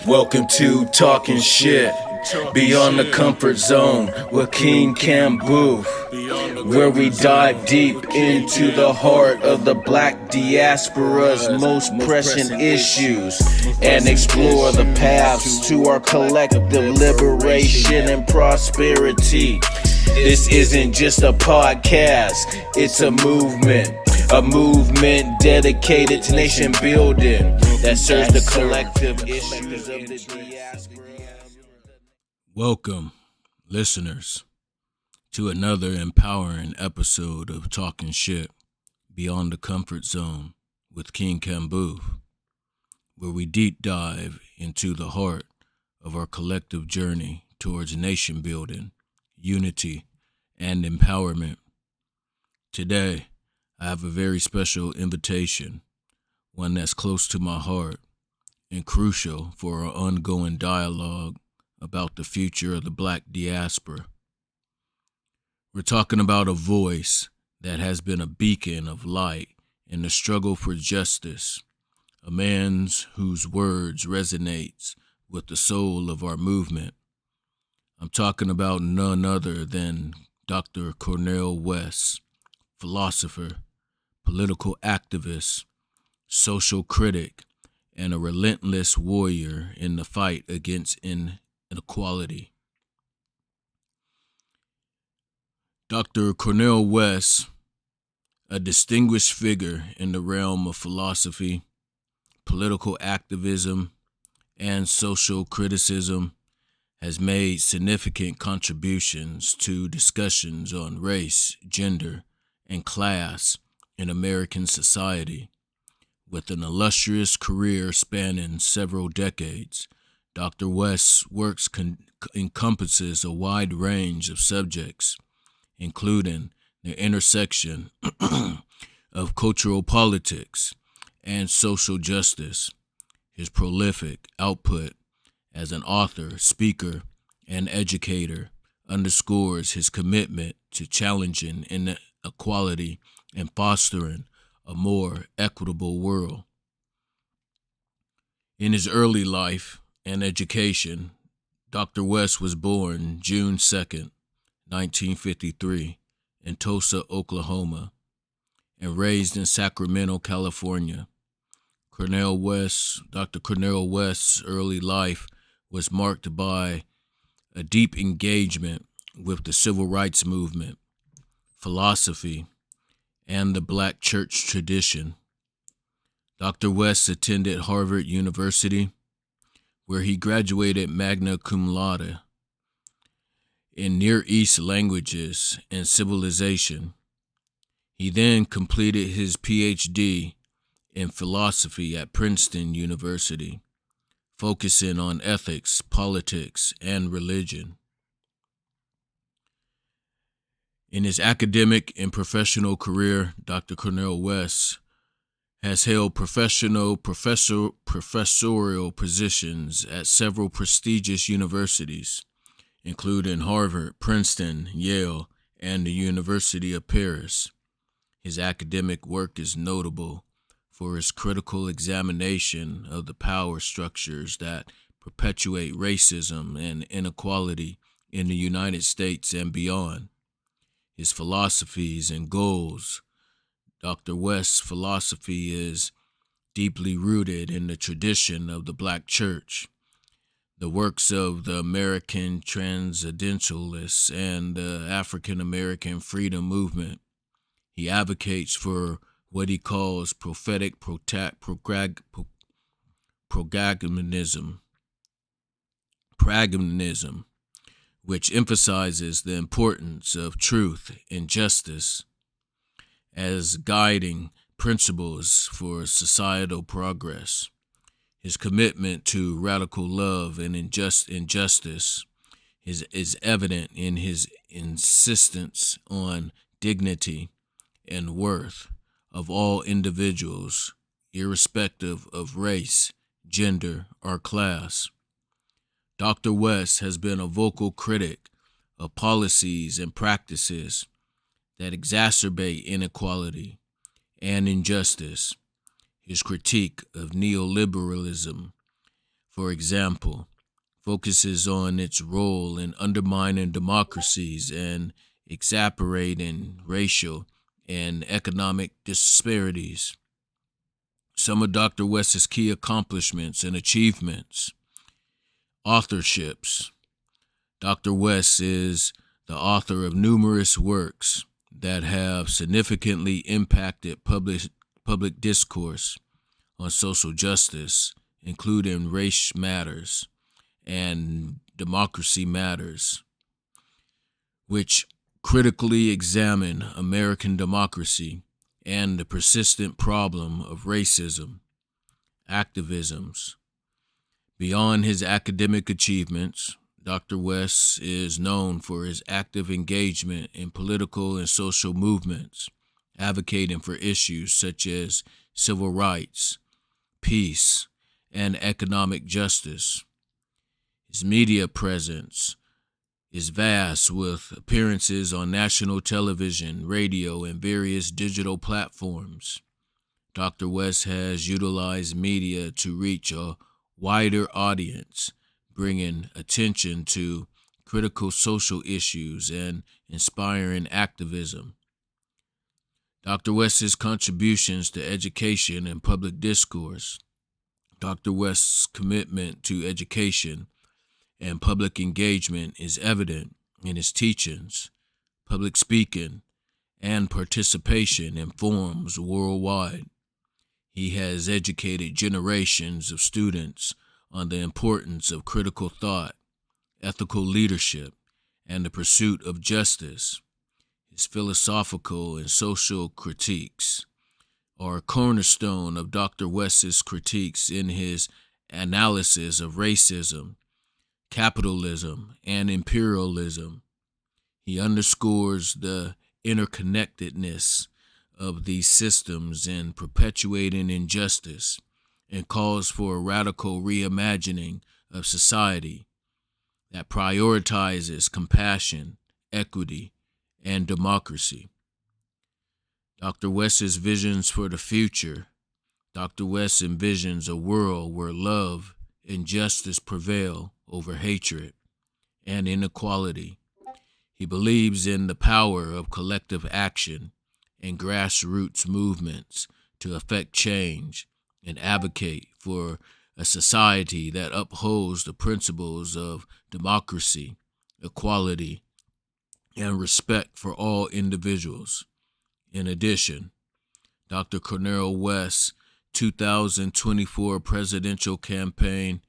Welcome to Talking Shit, Beyond the Comfort Zone with KING-KAMBUF, where we dive deep into the heart of the black diaspora's most pressing issues and explore the paths to our collective liberation and prosperity. This isn't just a podcast, it's a movement dedicated to nation building that serves the collective issues of the diaspora. Welcome, listeners, to another empowering episode of Talking Shit Beyond the Comfort Zone with KING-KAMBUF, where we deep dive into the heart of our collective journey towards nation building, unity, and empowerment. Today, I have a very special invitation, one that's close to my heart and crucial for our ongoing dialogue about the future of the black diaspora. We're talking about a voice that has been a beacon of light in the struggle for justice, a man whose words resonates with the soul of our movement. I'm talking about none other than Dr. Cornel West, philosopher, political activist, social critic, and a relentless warrior in the fight against inequality. Dr. Cornel West, a distinguished figure in the realm of philosophy, political activism, and social criticism, has made significant contributions to discussions on race, gender, and class in American society. With an illustrious career spanning several decades, Dr. West's works encompasses a wide range of subjects, including the intersection of cultural politics and social justice. His prolific output as an author, speaker, and educator underscores his commitment to challenging inequality and fostering a more equitable world. In his early life and education, Dr. West was born June 2nd, 1953, in Tulsa, Oklahoma, and raised in Sacramento, California. Dr. Cornel West's early life was marked by a deep engagement with the civil rights movement, philosophy, and the black church tradition. Dr. West attended Harvard University, where he graduated magna cum laude in Near East languages and civilization. He then completed his PhD in philosophy at Princeton University, focusing on ethics, politics, and religion. In his academic and professional career, Dr. Cornel West has held professorial positions at several prestigious universities, including Harvard, Princeton, Yale, and the University of Paris. His academic work is notable for his critical examination of the power structures that perpetuate racism and inequality in the United States and beyond. His philosophies and goals. Dr. West's philosophy is deeply rooted in the tradition of the black church, the works of the American Transcendentalists and the African American freedom movement. He advocates for what he calls prophetic pragmatism, which emphasizes the importance of truth and justice as guiding principles for societal progress. His commitment to radical love and injustice is evident in his insistence on dignity and worth of all individuals, irrespective of race, gender, or class. Dr. West has been a vocal critic of policies and practices that exacerbate inequality and injustice. His critique of neoliberalism for example, focuses on its role in undermining democracies and exacerbating racial and economic disparities. Some of Dr. West's key accomplishments and achievements. Authorships. Dr. West is the author of numerous works that have significantly impacted public discourse on social justice, including Race Matters and Democracy Matters, which critically examine American democracy and the persistent problem of racism, activisms. Beyond his academic achievements, Dr. West is known for his active engagement in political and social movements, advocating for issues such as civil rights, peace, and economic justice. His media presence is vast, with appearances on national television, radio, and various digital platforms. Dr. West has utilized media to reach a wider audience, bringing attention to critical social issues and inspiring activism. Dr. West's contributions to education and public discourse. Dr. West's commitment to education and public engagement is evident in his teachings, public speaking, and participation in forums worldwide. He has educated generations of students on the importance of critical thought, ethical leadership, and the pursuit of justice. His philosophical and social critiques are a cornerstone of Dr. West's critiques in his analysis of racism, capitalism, and imperialism. He underscores the interconnectedness of these systems in perpetuating injustice and calls for a radical reimagining of society that prioritizes compassion, equity, and democracy. Dr. West's visions for the future. Dr. West envisions a world where love and justice prevail over hatred and inequality. He believes in the power of collective action and grassroots movements to effect change and advocate for a society that upholds the principles of democracy, equality, and respect for all individuals. In addition, Dr. Cornel West's 2024 presidential campaign,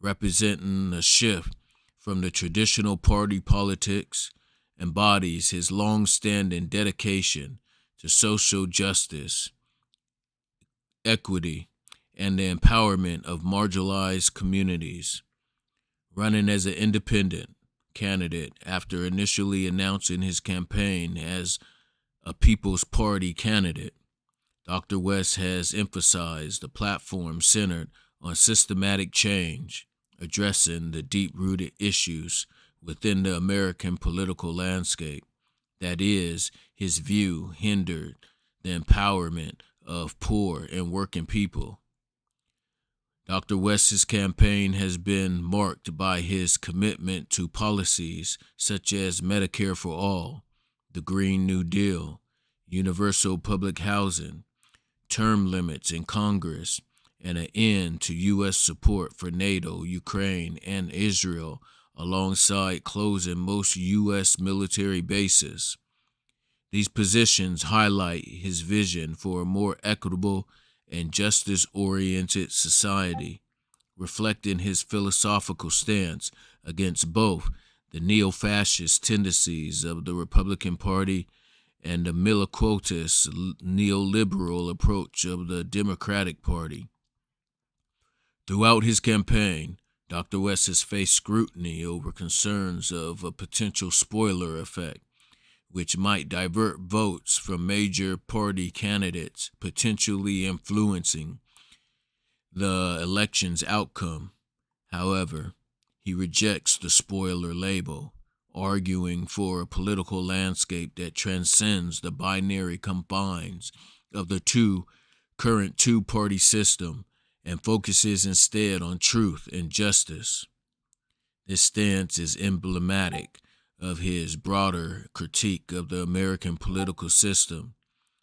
representing a shift from the traditional party politics, embodies his long-standing dedication to social justice, equity, and the empowerment of marginalized communities. Running as an independent candidate after initially announcing his campaign as a People's Party candidate, Dr. West has emphasized a platform centered on systematic change, addressing the deep-rooted issues within the American political landscape. That is, his view hindered the empowerment of poor and working people. Dr. West's campaign has been marked by his commitment to policies such as Medicare for All, the Green New Deal, universal public housing, term limits in Congress, and an end to U.S. support for NATO, Ukraine, and Israel, alongside closing most U.S. military bases. These positions highlight his vision for a more equitable and justice-oriented society, reflecting his philosophical stance against both the neo-fascist tendencies of the Republican Party and the miliquotist neoliberal approach of the Democratic Party. Throughout his campaign, Dr. West has faced scrutiny over concerns of a potential spoiler effect, which might divert votes from major party candidates, potentially influencing the election's outcome. However, he rejects the spoiler label, arguing for a political landscape that transcends the binary confines of the current two-party system and focuses instead on truth and justice. This stance is emblematic of his broader critique of the American political system,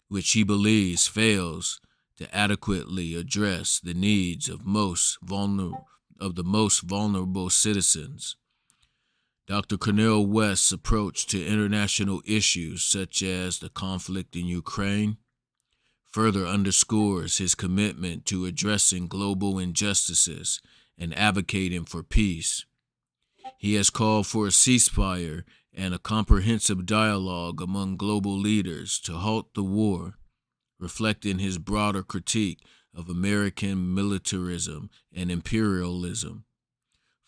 which he believes fails to adequately address the needs of the most vulnerable citizens. Dr. Cornel West's approach to international issues such as the conflict in Ukraine further underscores his commitment to addressing global injustices and advocating for peace. He has called for a ceasefire and a comprehensive dialogue among global leaders to halt the war, reflecting his broader critique of American militarism and imperialism.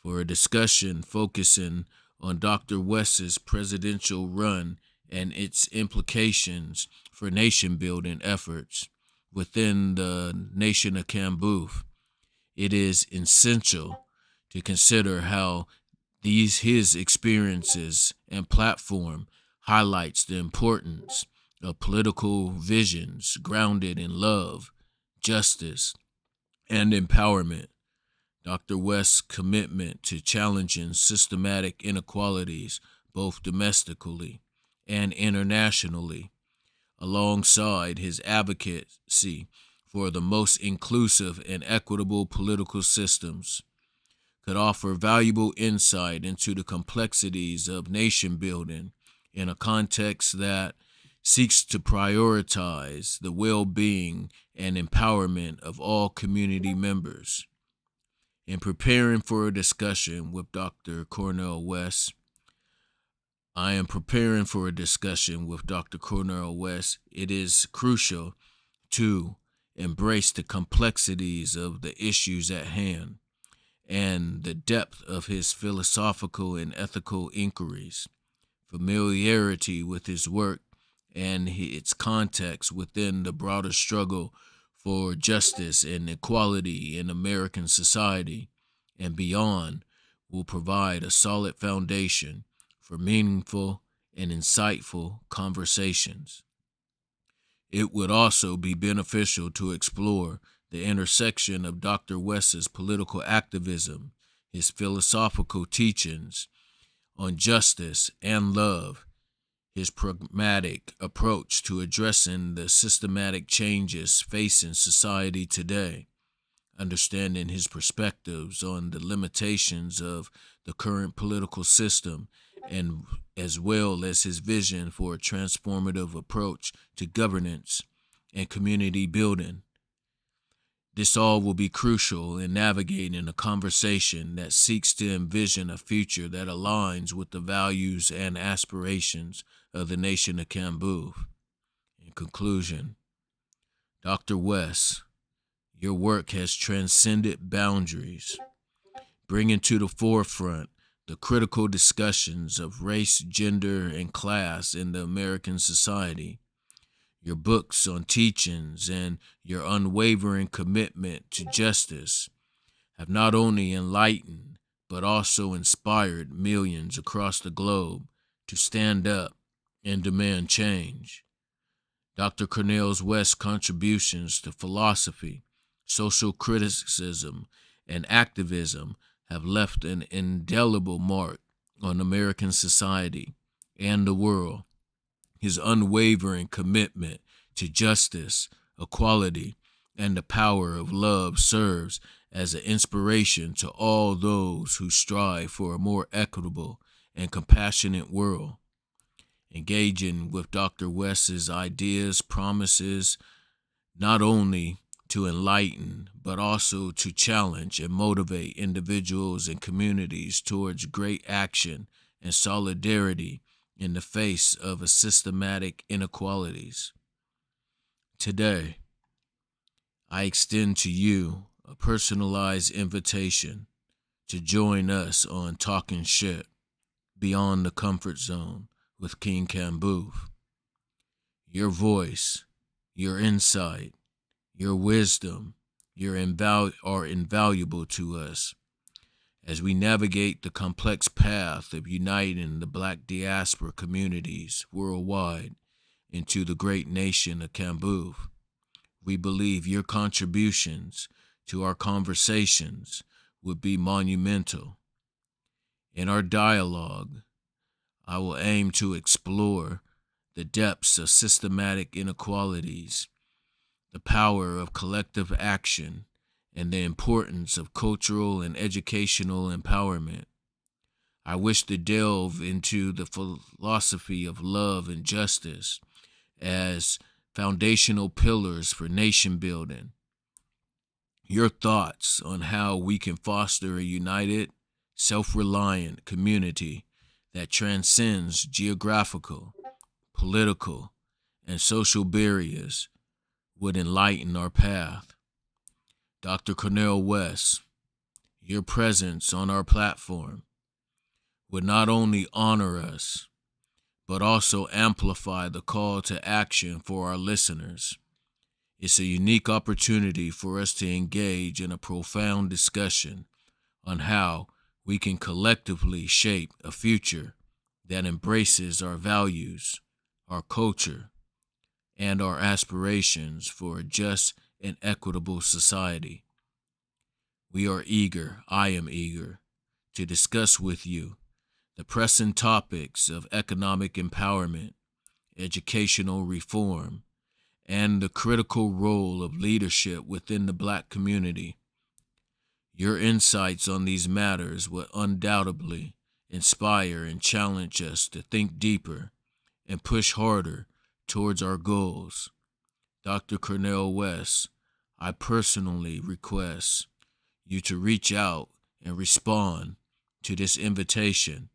For a discussion focusing on Dr. West's presidential run and its implications for nation-building efforts within the nation of KING-KAMBUF, it is essential to consider how his experiences and platform highlights the importance of political visions grounded in love, justice, and empowerment. Dr. West's commitment to challenging systematic inequalities both domestically and internationally, alongside his advocacy for the most inclusive and equitable political systems, could offer valuable insight into the complexities of nation building in a context that seeks to prioritize the well-being and empowerment of all community members. In preparing for a discussion with Dr. Cornel West, it is crucial to embrace the complexities of the issues at hand and the depth of his philosophical and ethical inquiries. Familiarity with his work and its context within the broader struggle for justice and equality in American society and beyond will provide a solid foundation for meaningful and insightful conversations. It would also be beneficial to explore the intersection of Dr. West's political activism, his philosophical teachings on justice and love, his pragmatic approach to addressing the systematic changes facing society today, understanding his perspectives on the limitations of the current political system, and as well as his vision for a transformative approach to governance and community building. This all will be crucial in navigating a conversation that seeks to envision a future that aligns with the values and aspirations of the nation of KING-KAMBUF. In conclusion, Dr. West, your work has transcended boundaries, bringing to the forefront the critical discussions of race, gender, and class in the American society. Your books on teachings and your unwavering commitment to justice have not only enlightened but also inspired millions across the globe to stand up and demand change. Dr. Cornel West's contributions to philosophy, social criticism, and activism have left an indelible mark on American society and the world. His unwavering commitment to justice, equality, and the power of love serves as an inspiration to all those who strive for a more equitable and compassionate world. Engaging with Dr. West's ideas promises not only to enlighten, but also to challenge and motivate individuals and communities towards great action and solidarity in the face of a systematic inequalities. Today, I extend to you a personalized invitation to join us on Talking Shit Beyond the Comfort Zone with KING-KAMBUF. Your voice, your insight, your wisdom are invaluable to us as we navigate the complex path of uniting the Black diaspora communities worldwide into the great nation of KING-KAMBUF. We believe your contributions to our conversations would be monumental. In our dialogue, I will aim to explore the depths of systematic inequalities, the power of collective action, and the importance of cultural and educational empowerment. I wish to delve into the philosophy of love and justice as foundational pillars for nation building. Your thoughts on how we can foster a united, self-reliant community that transcends geographical, political, and social barriers would enlighten our path. Dr. Cornel West, your presence on our platform would not only honor us, but also amplify the call to action for our listeners. It's a unique opportunity for us to engage in a profound discussion on how we can collectively shape a future that embraces our values, our culture, and our aspirations for a just and equitable society. We are eager, I am eager, to discuss with you the pressing topics of economic empowerment, educational reform, and the critical role of leadership within the Black community. Your insights on these matters will undoubtedly inspire and challenge us to think deeper and push harder towards our goals. Dr. Cornel West, I personally request you to reach out and respond to this invitation.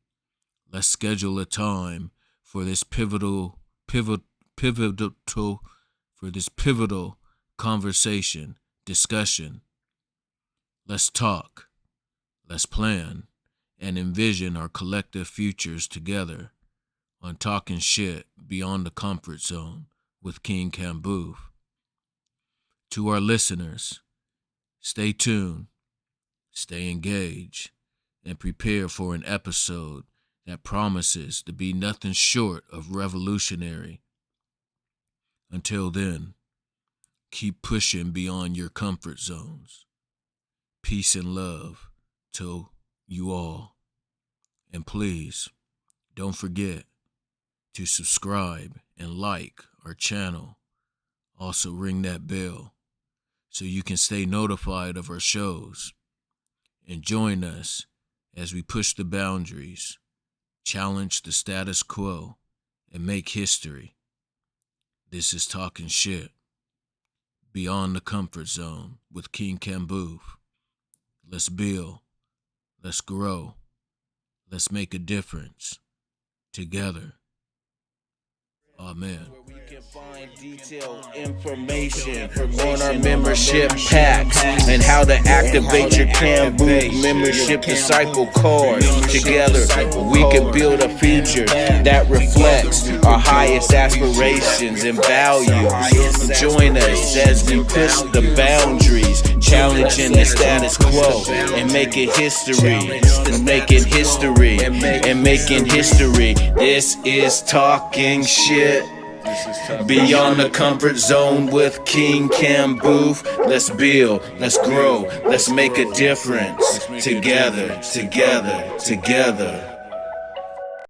Let's schedule a time for this pivotal conversation, discussion. Let's talk, let's plan, and envision our collective futures together on Talking Shit Beyond the Comfort Zone with KING-KAMBUF. To our listeners, stay tuned, stay engaged, and prepare for an episode that promises to be nothing short of revolutionary. Until then, keep pushing beyond your comfort zones. Peace and love to you all. And please, don't forget to subscribe and like our channel. Also ring that bell so you can stay notified of our shows. And join us as we push the boundaries, challenge the status quo, and make history. This is Talking Shit Beyond the Comfort Zone with KING-KAMBUF. Let's build, let's grow, let's make a difference together. Amen. Where we can find detailed information on our membership packs and how to activate your KING-KAMBUF membership disciple card. Together, we can build a future that reflects our highest aspirations and values. Join us as we push the boundaries, challenging the status quo and making history, making history, and making history. This is Talking Shit Beyond the Comfort Zone with KING-KAMBUF. Let's build, let's grow, let's make a difference together, together, together.